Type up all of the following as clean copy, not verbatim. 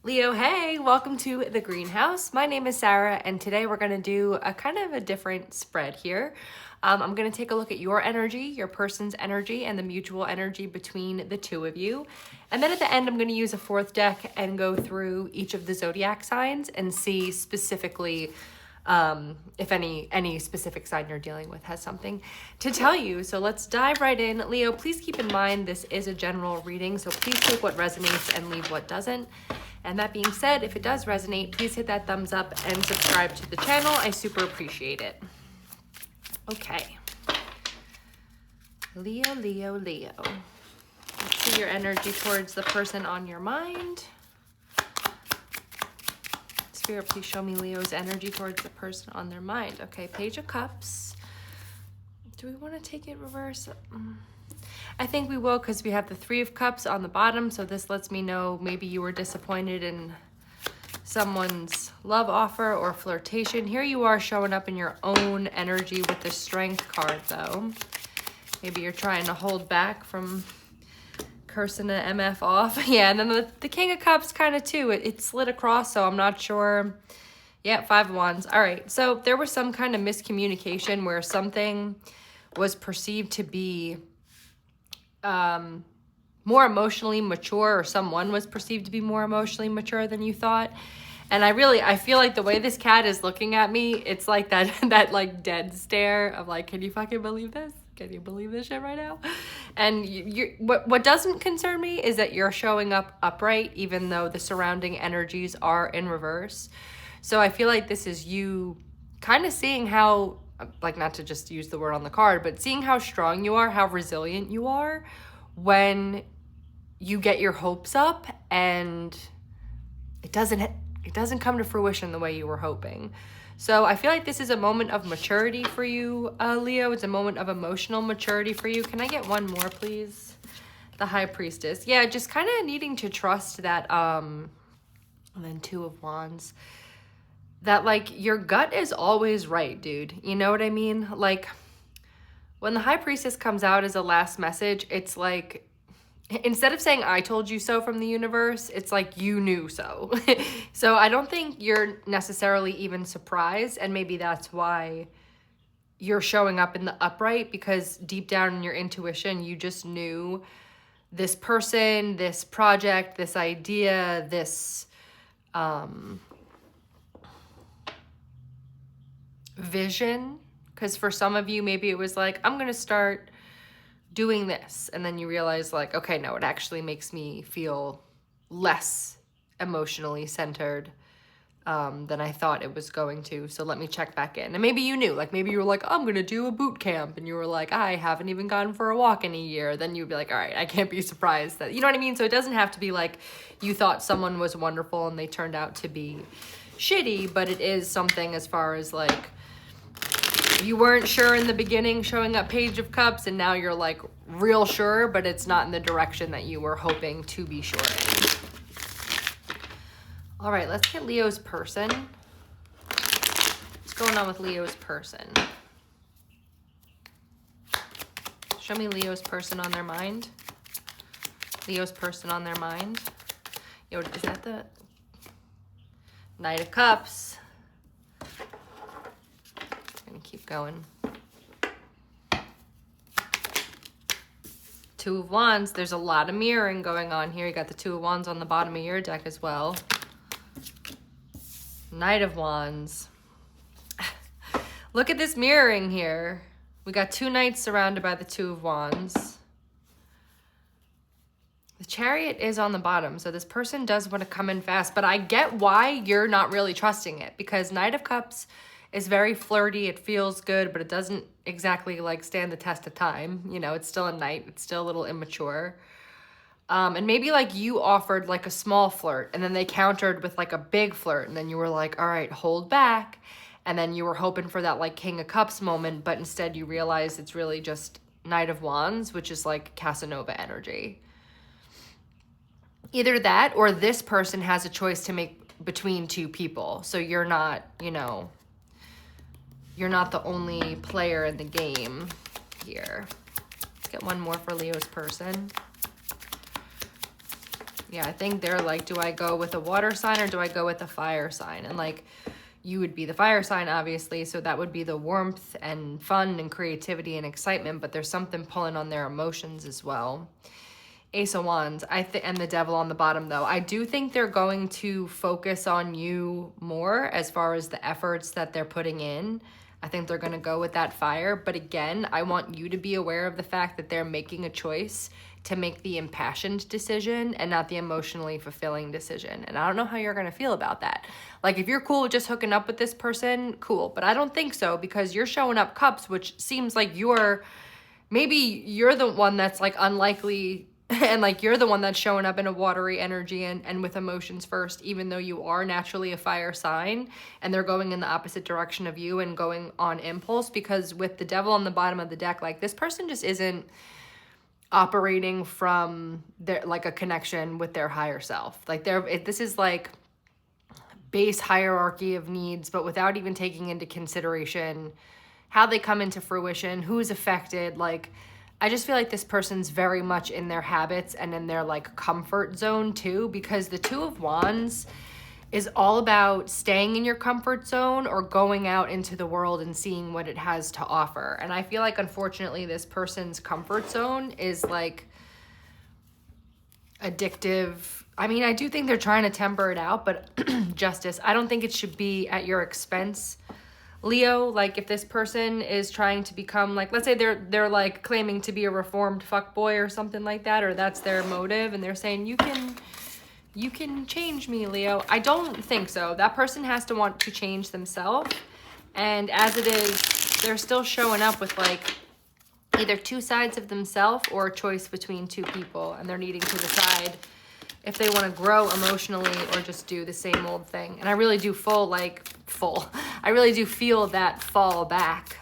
Leo, hey, welcome to the greenhouse. My name is Sarah, and today we're going to do a kind of a different spread here. I'm going to take a look at your energy, your person's energy, and the mutual energy between the two of you. And then at the end, I'm going to use a fourth deck and go through each of the zodiac signs and see specifically if any specific sign you're dealing with has something to tell you. So let's dive right in. Leo, please keep in mind this is a general reading, so please take what resonates and leave what doesn't. And that being said, if it does resonate, please hit that thumbs up and subscribe to the channel. I super appreciate it. Okay. Leo, Leo, Leo. Let's see your energy towards the person on your mind. Spirit, please show me Leo's energy towards the person on their mind. Okay, Page of Cups. Do we want to take it reverse? I think we will, because we have the Three of Cups on the bottom, so this lets me know maybe you were disappointed in someone's love offer or flirtation. Here you are showing up in your own energy with the Strength card, though. Maybe you're trying to hold back from cursing the MF off. Yeah, and then the King of Cups kind of too. It slid across, so I'm not sure. Yeah, Five of Wands. All right, so there was some kind of miscommunication where something was perceived to be more emotionally mature, or someone was perceived to be more emotionally mature than you thought. And I feel like the way this cat is looking at me, it's like that like dead stare of like, can you fucking believe this? Can you believe this shit right now? And what doesn't concern me is that you're showing up upright, even though the surrounding energies are in reverse. So I feel like this is you kind of seeing how, like, not to just use the word on the card, but seeing how strong you are, how resilient you are when you get your hopes up and it doesn't come to fruition the way you were hoping. So I feel like this is a moment of maturity for you, Leo. It's a moment of emotional maturity for you. Can I get one more, please? The High Priestess. Yeah, just kind of needing to trust that, and then Two of Wands. That, like, your gut is always right, dude. You know what I mean? Like, when the High Priestess comes out as a last message, it's like, instead of saying, I told you so from the universe, it's like, you knew so. So I don't think you're necessarily even surprised, and maybe that's why you're showing up in the upright, because deep down in your intuition, you just knew this person, this project, this idea, this, vision. Because for some of you, maybe it was like, I'm gonna start doing this, and then you realize, like, okay, no, it actually makes me feel less emotionally centered than I thought it was going to, so let me check back in. And maybe you knew, like, maybe you were like, I'm gonna do a boot camp, and you were like, I haven't even gone for a walk in a year. Then you'd be like, all right, I can't be surprised that, you know what I mean? So it doesn't have to be like you thought someone was wonderful and they turned out to be shitty, but it is something as far as, like, you weren't sure in the beginning showing up Page of Cups, and now you're like real sure, but it's not in the direction that you were hoping to be sure in. All right, let's get Leo's person. What's going on with Leo's person? Show me Leo's person on their mind. Leo's person on their mind. Yo, is that the Knight of Cups? Keep going. Two of Wands. There's a lot of mirroring going on here. You got the Two of Wands on the bottom of your deck as well. Knight of Wands. Look at this mirroring here. We got two knights surrounded by the Two of Wands. The Chariot is on the bottom, so this person does want to come in fast, but I get why you're not really trusting it, because Knight of Cups is very flirty. It feels good, but it doesn't exactly like stand the test of time. You know, it's still a knight. It's still a little immature. And maybe like you offered like a small flirt, and then they countered with like a big flirt, and then you were like, all right, hold back. And then you were hoping for that like King of Cups moment, but instead you realized it's really just Knight of Wands, which is like Casanova energy. Either that, or this person has a choice to make between two people. So you're not, you know, you're not the only player in the game here. Let's get one more for Leo's person. Yeah, I think they're like, do I go with a water sign or do I go with a fire sign? And like, you would be the fire sign, obviously, so that would be the warmth and fun and creativity and excitement, but there's something pulling on their emotions as well. Ace of Wands, and the Devil on the bottom, though. I do think they're going to focus on you more as far as the efforts that they're putting in. I think they're going to go with that fire. But again, I want you to be aware of the fact that they're making a choice to make the impassioned decision and not the emotionally fulfilling decision. And I don't know how you're going to feel about that. Like, if you're cool with just hooking up with this person, cool. But I don't think so, because you're showing up cups, which seems like maybe you're the one that's like unlikely, and like you're the one that's showing up in a watery energy and with emotions first, even though you are naturally a fire sign, and they're going in the opposite direction of you and going on impulse. Because with the Devil on the bottom of the deck, like, this person just isn't operating from their, like, a connection with their higher self. Like, this is like base hierarchy of needs, but without even taking into consideration how they come into fruition, who's affected. Like, I just feel like this person's very much in their habits and in their like comfort zone too, because the Two of Wands is all about staying in your comfort zone or going out into the world and seeing what it has to offer. And I feel like, unfortunately, this person's comfort zone is like addictive. I mean, I do think they're trying to temper it out, but Justice, I don't think it should be at your expense, Leo. Like, if this person is trying to become, like, let's say they're like claiming to be a reformed fuckboy or something like that, or that's their motive, and they're saying, you can change me, Leo. I don't think so. That person has to want to change themselves. And as it is, they're still showing up with like either two sides of themselves or a choice between two people. And they're needing to decide if they want to grow emotionally or just do the same old thing. And I really do I really do feel that fall back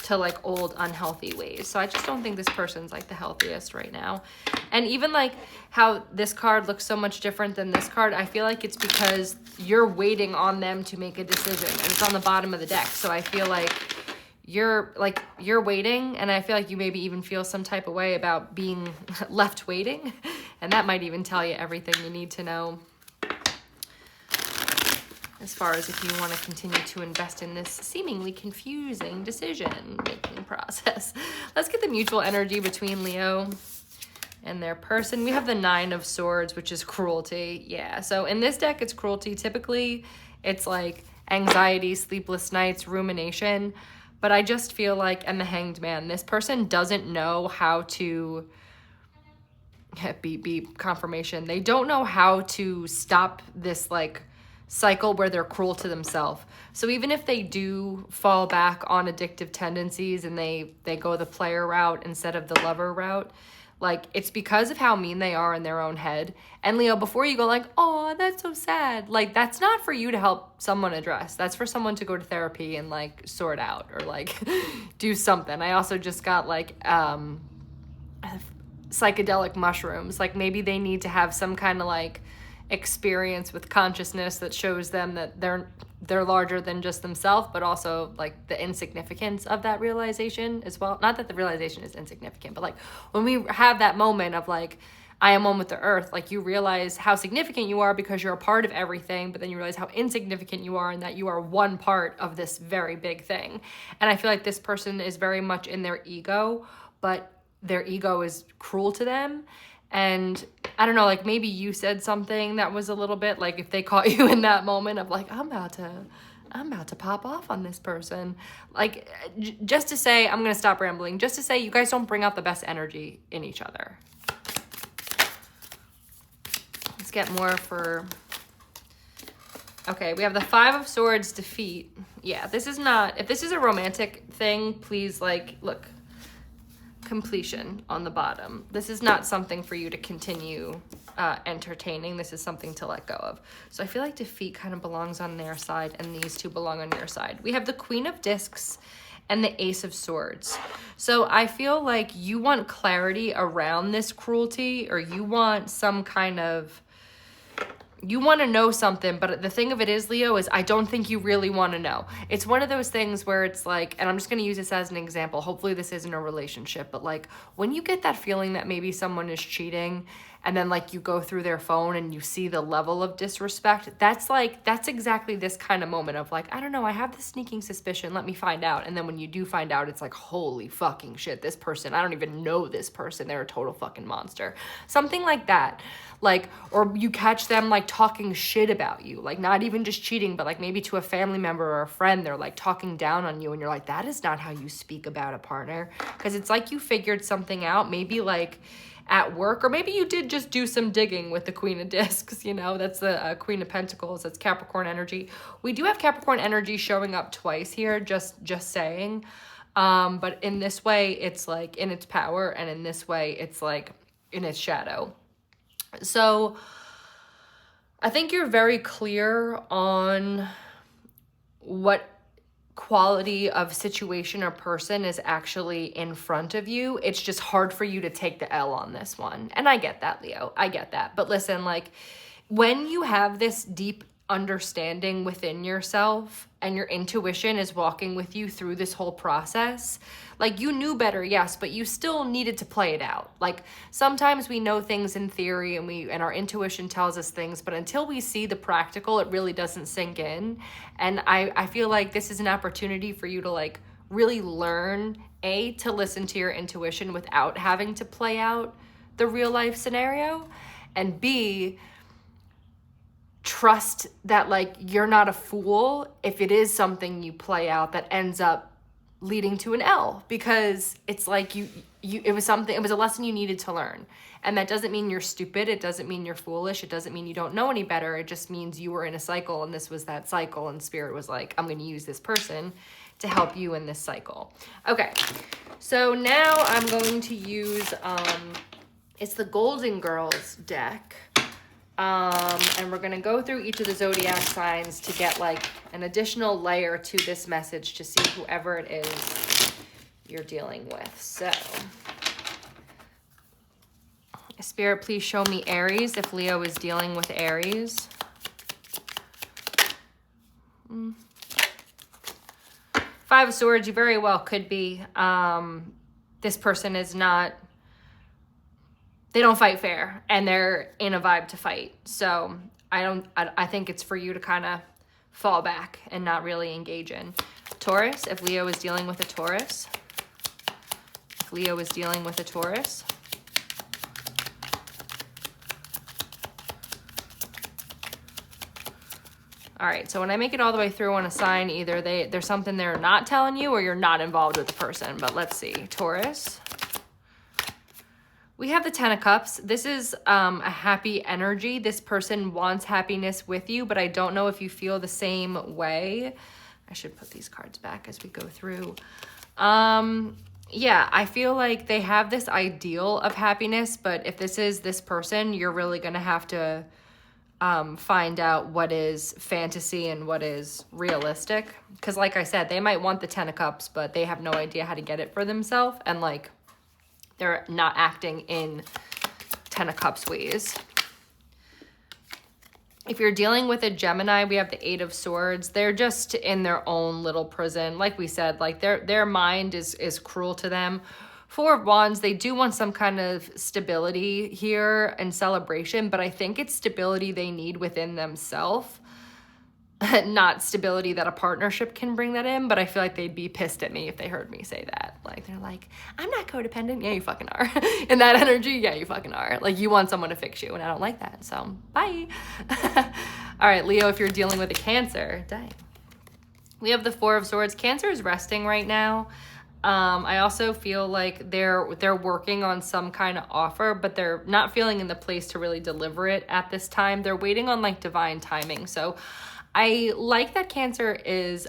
to like old unhealthy ways. So I just don't think this person's like the healthiest right now. And even like how this card looks so much different than this card, I feel like it's because you're waiting on them to make a decision, and it's on the bottom of the deck. So I feel like you're waiting, and I feel like you maybe even feel some type of way about being left waiting, and that might even tell you everything you need to know as far as if you want to continue to invest in this seemingly confusing decision-making process. Let's get the mutual energy between Leo and their person. We have the Nine of Swords, which is cruelty. Yeah, so in this deck, it's cruelty. Typically, it's like anxiety, sleepless nights, rumination. But I just feel like, and the Hanged Man, this person doesn't know how to, beep, confirmation. They don't know how to stop this like cycle where they're cruel to themselves. So even if they do fall back on addictive tendencies and they go the player route instead of the lover route, like, it's because of how mean they are in their own head. And Leo, before you go like, oh, that's so sad, like, that's not for you to help someone address. That's for someone to go to therapy and like sort out or like do something. I also just got like psychedelic mushrooms. Like, maybe they need to have some kind of like experience with consciousness that shows them that they're larger than just themselves, but also like the insignificance of that realization as well. Not that the realization is insignificant, but like when we have that moment of like, I am one with the earth, like you realize how significant you are because you're a part of everything, but then you realize how insignificant you are and that you are one part of this very big thing. And I feel like this person is very much in their ego, but their ego is cruel to them. And I don't know, like maybe you said something that was a little bit like, if they caught you in that moment of like, I'm about to pop off on this person. Like, just to say, I'm going to stop rambling, just to say you guys don't bring out the best energy in each other. Let's get more for, okay, we have the Five of Swords, defeat. Yeah, this is not, if this is a romantic thing, please, like, look, completion on the bottom. This is not something for you to continue entertaining. This is something to let go of. So I feel like defeat kind of belongs on their side and these two belong on your side. We have the Queen of Discs and the Ace of Swords. So I feel like you want clarity around this cruelty, or you want some kind of, you want to know something, but the thing of it is, Leo, is I don't think you really want to know. It's one of those things where it's like, and I'm just going to use this as an example. Hopefully this isn't a relationship, but like when you get that feeling that maybe someone is cheating and then like you go through their phone and you see the level of disrespect. That's exactly this kind of moment of like, I don't know, I have this sneaking suspicion, let me find out. And then when you do find out, it's like, holy fucking shit, this person, I don't even know this person, they're a total fucking monster. Something like that. Like, or you catch them like talking shit about you, like not even just cheating, but like maybe to a family member or a friend, they're like talking down on you, and you're like, that is not how you speak about a partner. Because it's like you figured something out, maybe like at work, or maybe you did just do some digging with the Queen of Discs, you know, that's the Queen of Pentacles, that's Capricorn energy. We do have Capricorn energy showing up twice here, just saying. But in this way, it's like in its power, and in this way, it's like in its shadow. So I think you're very clear on what quality of situation or person is actually in front of you. It's just hard for you to take the L on this one. And I get that, Leo. I get that. But listen, like when you have this deep understanding within yourself and your intuition is walking with you through this whole process, like you knew better, yes, but you still needed to play it out. Like sometimes we know things in theory and our intuition tells us things, but until we see the practical, it really doesn't sink in. And I feel like this is an opportunity for you to like really learn, A, to listen to your intuition without having to play out the real life scenario, and B, trust that like you're not a fool if it is something you play out that ends up leading to an L, because it's like it was a lesson you needed to learn. And that doesn't mean you're stupid, it doesn't mean you're foolish, it doesn't mean you don't know any better, it just means you were in a cycle and this was that cycle, and Spirit was like, I'm going to use this person to help you in this cycle. Okay, so now I'm going to use it's the Golden Girls deck. And we're going to go through each of the zodiac signs to get like an additional layer to this message to see whoever it is you're dealing with. So, Spirit, please show me Aries if Leo is dealing with Aries. Five of Swords, you very well could be. This person is not, they don't fight fair, and they're in a vibe to fight. So I think it's for you to kind of fall back and not really engage in. Taurus, if Leo is dealing with a Taurus. If Leo is dealing with a Taurus. All right, so when I make it all the way through on a sign, either there's something they're not telling you or you're not involved with the person. But let's see. Taurus. We have the Ten of Cups. This is a happy energy. This person wants happiness with you, but I don't know if you feel the same way. I should put these cards back as we go through. Yeah, I feel like they have this ideal of happiness, but if this is this person, you're really going to have to find out what is fantasy and what is realistic. Because like I said, they might want the Ten of Cups, but they have no idea how to get it for themselves. And like, they're not acting in Ten of Cups ways. If you're dealing with a Gemini, we have the Eight of Swords. They're just in their own little prison. Like we said, like their mind is cruel to them. Four of Wands, they do want some kind of stability here and celebration, but I think it's stability they need within themselves. Not stability that a partnership can bring that in, but I feel like they'd be pissed at me if they heard me say that. Like, they're like, I'm not codependent. Yeah, you fucking are. In that energy, yeah, you fucking are. Like, you want someone to fix you, and I don't like that, so bye. All right, Leo, if you're dealing with a Cancer, dang. We have the Four of Swords. Cancer is resting right now. I also feel like they're working on some kind of offer, but they're not feeling in the place to really deliver it at this time. They're waiting on like divine timing. So I like that Cancer is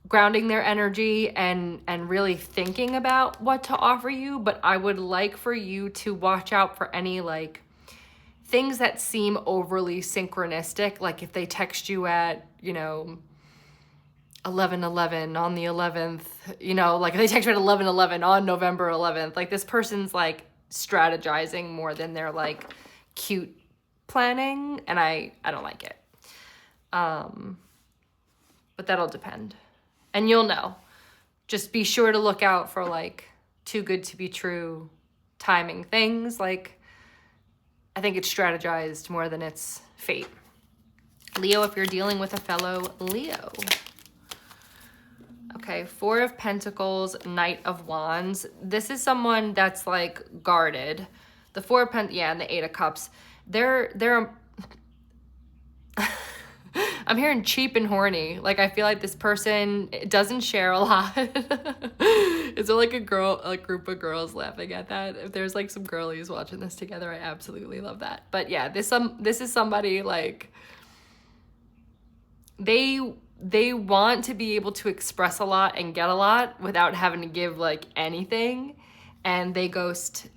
grounding their energy and really thinking about what to offer you, but I would like for you to watch out for any like things that seem overly synchronistic, like if they text you at, 11/11 on the 11th, like if they text you at 11/11 on November 11th, like this person's like strategizing more than they're like cute planning, and I don't like it. But that'll depend. And you'll know. Just be sure to look out for like too good to be true timing things. Like, I think it's strategized more than it's fate. Leo, if you're dealing with a fellow Leo. Okay, Four of Pentacles, Knight of Wands. This is someone that's like guarded. The Four of Pentacles, yeah, and the Eight of Cups. They're I'm hearing cheap and horny. Like, I feel like this person doesn't share a lot. Is there like a group of girls laughing at that? If there's like some girlies watching this together, I absolutely love that. But yeah, this is somebody like they want to be able to express a lot and get a lot without having to give like anything, and they ghost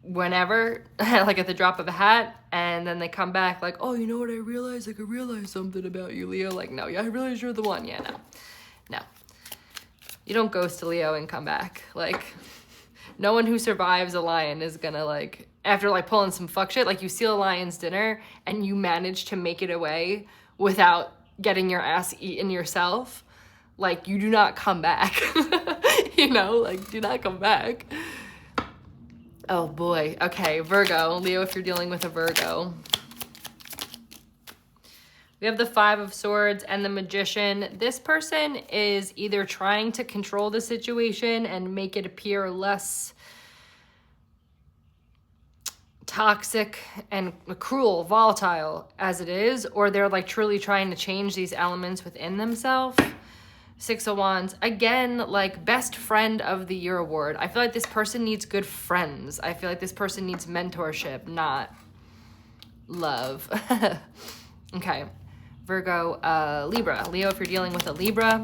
whenever, like at the drop of a hat, and then they come back like, oh, you know what I realized? Like, I realized something about you, Leo. Like, no, yeah, I realized you're the one. Yeah, no. You don't ghost a Leo and come back. Like, no one who survives a lion is gonna like, after like pulling some fuck shit, like you steal a lion's dinner and you manage to make it away without getting your ass eaten yourself, like you do not come back. You know, like, do not come back. Oh boy. Okay, Virgo. Leo, if you're dealing with a Virgo. We have the Five of Swords and the Magician. This person is either trying to control the situation and make it appear less toxic and cruel, volatile as it is, or they're like truly trying to change these elements within themselves. Six of Wands, again, like best friend of the year award. I feel like this person needs good friends. I feel like this person needs mentorship, not love. Okay, Virgo, Libra. Leo, if you're dealing with a Libra.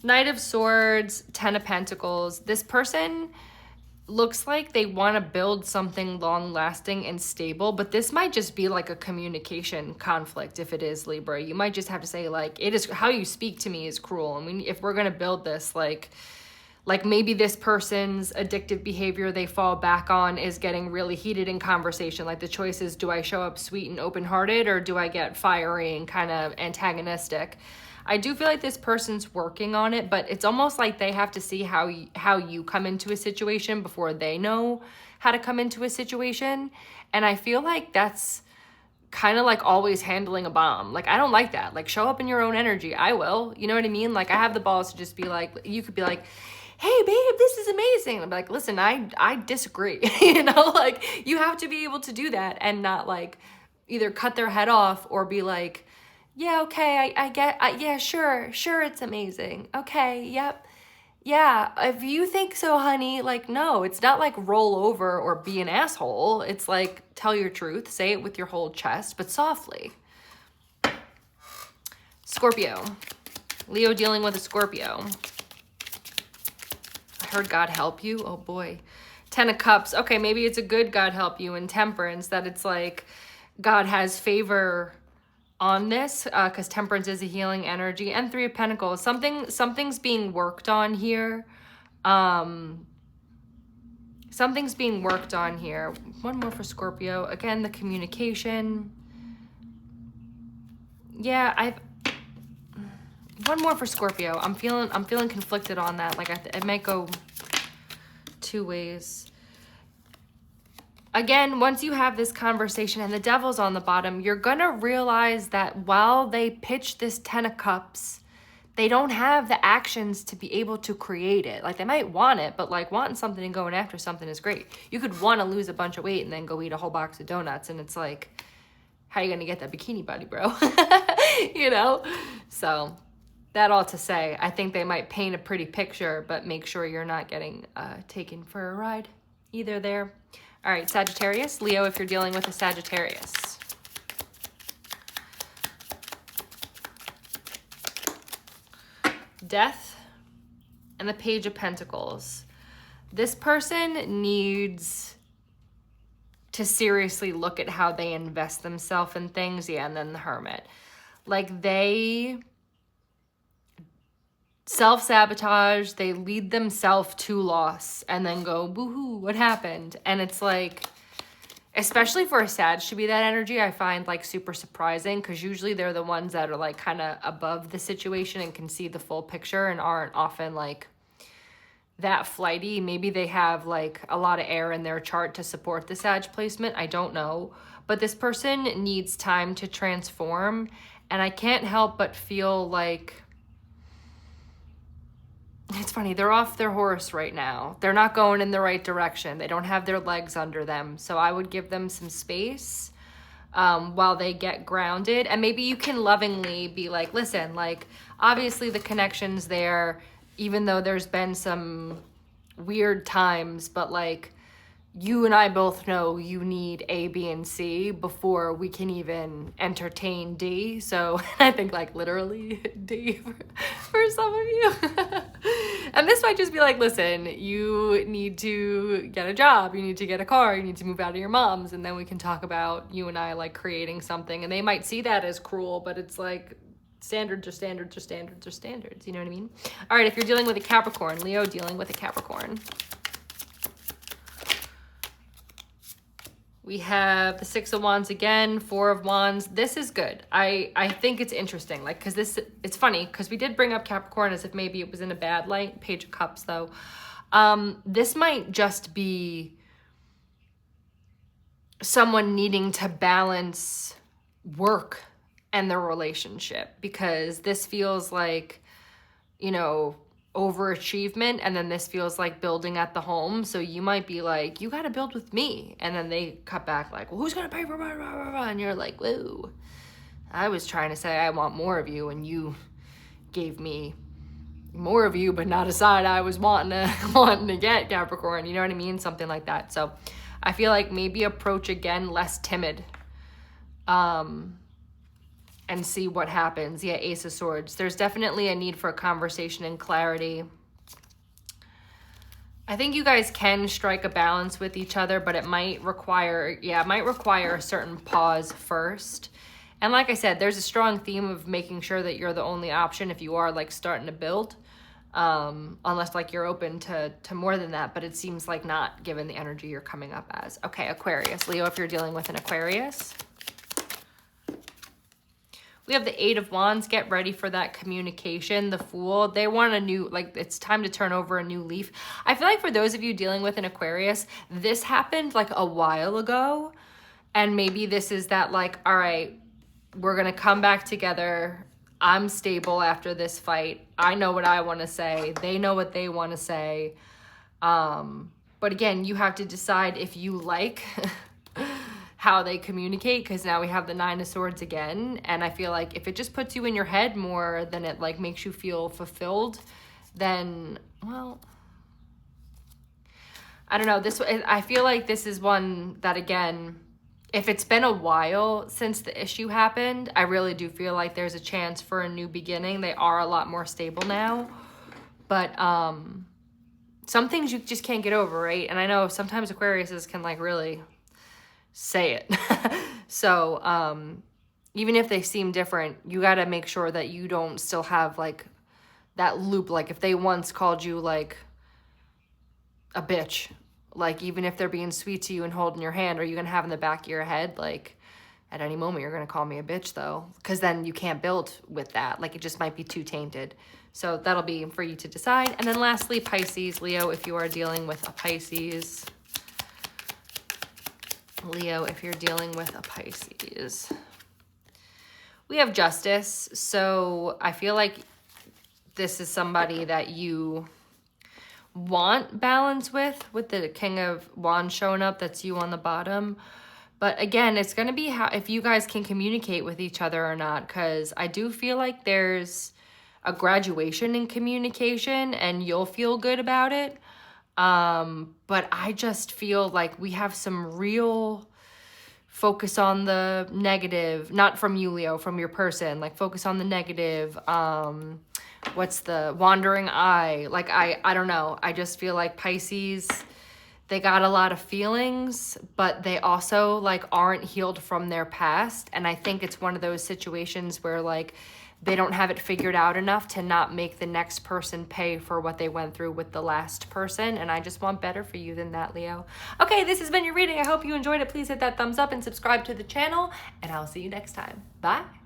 Knight of Swords, Ten of Pentacles. This person looks like they want to build something long-lasting and stable, but this might just be like a communication conflict. If it is Libra, you might just have to say like, it is how you speak to me is cruel, and if we're gonna build this, like maybe this person's addictive behavior they fall back on is getting really heated in conversation. Like, the choice is, do I show up sweet and open-hearted, or do I get fiery and kind of antagonistic? I do feel like this person's working on it, but it's almost like they have to see how you come into a situation before they know how to come into a situation. And I feel like that's kind of like always handling a bomb. Like, I don't like that. Like, show up in your own energy. I will. You know what I mean? Like, I have the balls to just be like, you could be like, hey babe, this is amazing. I'm like, listen, I disagree. You know, like, you have to be able to do that and not like either cut their head off or be like, yeah, okay, yeah, sure, it's amazing. Okay, yep. Yeah, if you think so, honey, like, no, it's not like roll over or be an asshole. It's like, tell your truth, say it with your whole chest, but softly. Scorpio. Leo, dealing with a Scorpio. I heard God help you. Oh boy. Ten of Cups. Okay, maybe it's a good God help you, and Temperance, that it's like God has favor on this, because Temperance is a healing energy. And Three of Pentacles, something's being worked on here. Something's being worked on here. One more for Scorpio. Again, the communication. Yeah, one more for Scorpio. I'm feeling conflicted on that. Like, it might go two ways. Again, once you have this conversation and the devil's on the bottom, you're gonna realize that while they pitch this Ten of Cups, they don't have the actions to be able to create it. Like, they might want it, but like, wanting something and going after something is great. You could want to lose a bunch of weight and then go eat a whole box of donuts, and it's like, how are you gonna get that bikini body, bro? You know? So that all to say, I think they might paint a pretty picture, but make sure you're not getting taken for a ride either there. All right, Sagittarius. Leo, if you're dealing with a Sagittarius. Death and the Page of Pentacles. This person needs to seriously look at how they invest themselves in things. Yeah, and then the Hermit. Like, they self-sabotage, they lead themselves to loss and then go, boo-hoo, what happened? And it's like, especially for a Sag to be that energy, I find like super surprising, because usually they're the ones that are like kind of above the situation and can see the full picture and aren't often like that flighty. Maybe they have like a lot of air in their chart to support the Sag placement. I don't know. But this person needs time to transform. And I can't help but feel like, it's funny, they're off their horse right now. They're not going in the right direction. They don't have their legs under them. So I would give them some space while they get grounded. And maybe you can lovingly be like, listen, like, obviously the connection's there, even though there's been some weird times, but like, you and I both know you need A, B, and C before we can even entertain D. So I think like literally D for some of you. And this might just be like, listen, you need to get a job, you need to get a car, you need to move out of your mom's, and then we can talk about you and I like creating something. And they might see that as cruel, but it's like standards are standards are standards are standards. You know what I mean? All right, if you're dealing with a Capricorn, Leo dealing with a Capricorn. We have the Six of Wands again, Four of Wands. This is good. I think it's interesting, like, because it's funny, because we did bring up Capricorn as if maybe it was in a bad light. Page of Cups, though. This might just be someone needing to balance work and their relationship, because this feels like, you know, overachievement, and then this feels like building at the home. So you might be like, you got to build with me, and then they cut back like, well, who's gonna pay for blah, blah, blah, blah. And you're like, whoa, I was trying to say I want more of you, and you gave me more of you but not a side I was wanting to get, Capricorn. You know what I mean? Something like that. So I feel like maybe approach again less timid and see what happens. Yeah, Ace of Swords. There's definitely a need for conversation and clarity. I think you guys can strike a balance with each other, but it might require, a certain pause first. And like I said, there's a strong theme of making sure that you're the only option if you are like starting to build. Unless like you're open to more than that, but it seems like not, given the energy you're coming up as. Okay, Aquarius. Leo, if you're dealing with an Aquarius. We have the Eight of Wands. Get ready for that communication. The Fool. They want a new, like, it's time to turn over a new leaf. I feel like for those of you dealing with an Aquarius, this happened like a while ago. And maybe this is that like, all right, we're going to come back together. I'm stable after this fight. I know what I want to say. They know what they want to say. But again, you have to decide if you like how they communicate, because now we have the Nine of Swords again. And I feel like if it just puts you in your head more than it like makes you feel fulfilled, then, well, I don't know. I feel like this is one that, again, if it's been a while since the issue happened, I really do feel like there's a chance for a new beginning. They are a lot more stable now. But some things you just can't get over, right? And I know sometimes Aquariuses can like really say it. So even if they seem different, you got to make sure that you don't still have like that loop. Like if they once called you like a bitch, like even if they're being sweet to you and holding your hand, are you gonna have in the back of your head like, at any moment you're gonna call me a bitch though? Because then you can't build with that. Like it just might be too tainted. So that'll be for you to decide. And then lastly, Pisces. Leo, if you are dealing with a Pisces. Leo, if you're dealing with a Pisces. We have Justice. So I feel like this is somebody that you want balance with the King of Wands showing up. That's you on the bottom. But again, it's going to be how, if you guys can communicate with each other or not, because I do feel like there's a graduation in communication and you'll feel good about it. But I just feel like we have some real focus on the negative, not from you, Leo, from your person, like focus on the negative. What's the wandering eye? Like, I don't know. I just feel like Pisces, they got a lot of feelings, but they also like aren't healed from their past. And I think it's one of those situations where like they don't have it figured out enough to not make the next person pay for what they went through with the last person. And I just want better for you than that, Leo. Okay, this has been your reading. I hope you enjoyed it. Please hit that thumbs up and subscribe to the channel, and I'll see you next time. Bye.